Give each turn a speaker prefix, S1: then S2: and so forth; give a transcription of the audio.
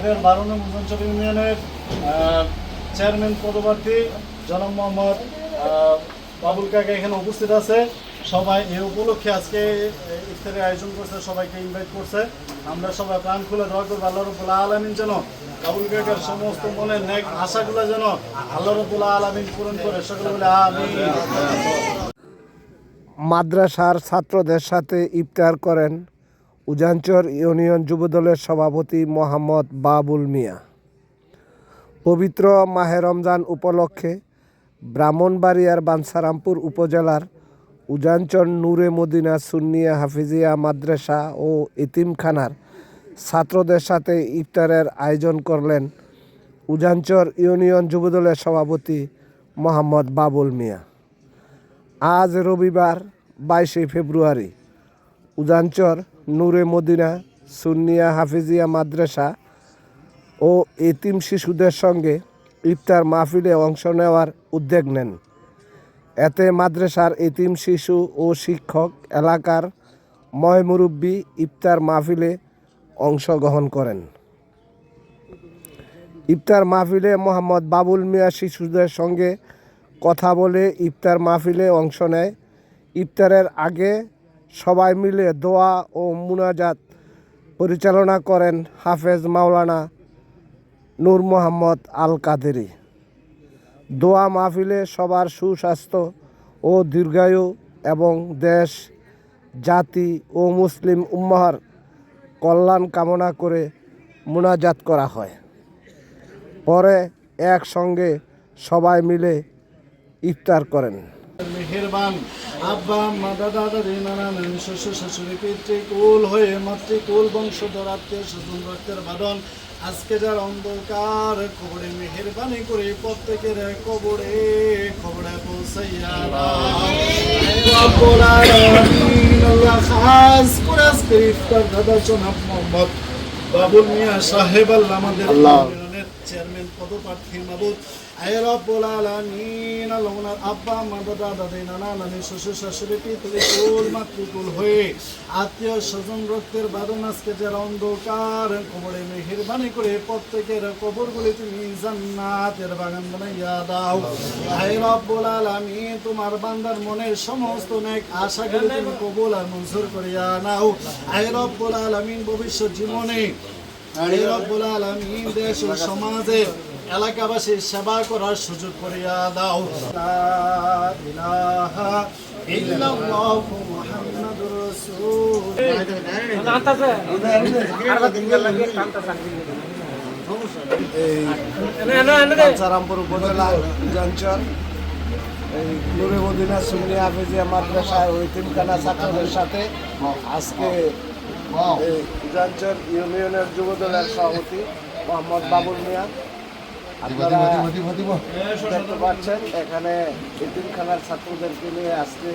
S1: আমাদের 12 নং উজানচর ইউনিয়নের চেয়ারম্যান পদপ্রার্থী জনাব মোহাম্মদ বাবুল কাকা এখানে উপস্থিত আছে। সবাই এই উপলক্ষে আজকে ইফতারের আয়োজন করছে, সবাইকে ইনভাইট করছে। আমরা সবাই প্রাণ খুলে দোয়া করবো আল্লাহ রাব্বুল আলামিন যেন বাবুল কাকার সমস্ত মনের নেক আশাগুলো যেন আল্লাহ রাব্বুল আলামিন পূরণ করে। সকলে বলে আমিন।
S2: মাদ্রাসার ছাত্রদের সাথে ইফতার করেন উজানচর ইউনিয়ন যুবদলের সভাপতি মোহাম্মদ বাবুল মিয়া। পবিত্র মাহে রমজান উপলক্ষে ব্রাহ্মণবাড়িয়ার বাঞ্ছারামপুর উপজেলার উজানচর নূরে মদিনা সুন্নিয়া হাফিজিয়া মাদ্রাসা ও এতিমখানার ছাত্রদের সাথে ইফতারের আয়োজন করলেন উজানচর ইউনিয়ন যুবদলের সভাপতি মোহাম্মদ বাবুল মিয়া। আজ রবিবার 22 ফেব্রুয়ারি উজানচর নূরে মদিনা সুন্নিয়া হাফিজিয়া মাদ্রাসা ও এতিম শিশুদের সঙ্গে ইফতার মাহফিলে অংশ নেওয়ার উদ্যোগ নেন। এতে মাদ্রাসার এতিম শিশু ও শিক্ষক, এলাকার ময়মুরব্বী ইফতার মাহফিলে অংশগ্রহণ করেন। ইফতার মাহফিলে মোহাম্মদ বাবুল মিয়া শিশুদের সঙ্গে কথা বলে ইফতার মাহফিলে অংশ নেয়। ইফতারের আগে সবাই মিলে দোয়া ও মুনাজাত পরিচালনা করেন হাফেজ মাওলানা নূর মোহাম্মদ আল কাদেরি। দোয়া মাহফিলে সবার সুস্বাস্থ্য ও দীর্ঘায়ু এবং দেশ, জাতি ও মুসলিম উম্মাহর কল্যাণ কামনা করে মুনাজাত করা হয়। পরে একসঙ্গে সবাই মিলে ইফতার করেন।
S1: মেহেরবান আব্বা আম্মা দাদা দাদি নানা নানি শ্বশুর শাশুড়ি পিতৃকুল হয়ে মাতৃকুল বংশধর আত্মীয় স্বজন রক্তের বাঁধন আজকে যার অন্ধকার কবরে মেহেরবানি করে প্রত্যেকের কবরে পৌঁছাইয়া খাস করে আজকে ইফতার দাদা জনাব মোহাম্মদ বাবুল মিয়া সাহেব আল্লাহ আমাদের চেয়ারম্যান পদপ্রার্থী মাবুদ আয় রব্বুল আলামিন আল্লাহ ওনার আব্বা আম্মা দাদা দাদি নানা নানি শ্বশুর শাশুড়ি পিতৃকুল মাতৃকুল হয়ে আত্মীয় স্বজন রক্তের বাঁধন আজকে যারা অন্ধকার কবরে মেহেরবানি করে প্রত্যেকের কবরগুলি তুমি জান্নাতের বাগান বানাইয়া দাও। আয় রব্বুল আলামিন তোমার বান্দার মনের সমস্ত নেক আশাগুলি তুমি কবুল আর মঞ্জুর করিয়া নাও। আয় রব্বুল আলামিন ভবিষ্যৎ জীবনে আয় রব্বুল আলামিন দেশ ও সমাজে এলাকাবাসীর সেবা করার সুযোগ করিয়া দাও। লা ইলাহা ইল্লাল্লাহু মুহাম্মাদুর রাসূলুল্লাহ। বাঞ্ছারামপুর উপজেলা উজানচর এই নূরে মদিনা সুন্নিয়া হাফিজিয়া মাদ্রাসা ও এতিমখানা ছাত্রদের সাথে আজকে উজানচর ইউনিয়নের যুবদলের সভাপতি মোহাম্মদ বাবুল মিয়া। আপনারা দেখতে পাচ্ছেন এখানে এতিমখানার ছাত্রদেরকে নিয়ে আজকে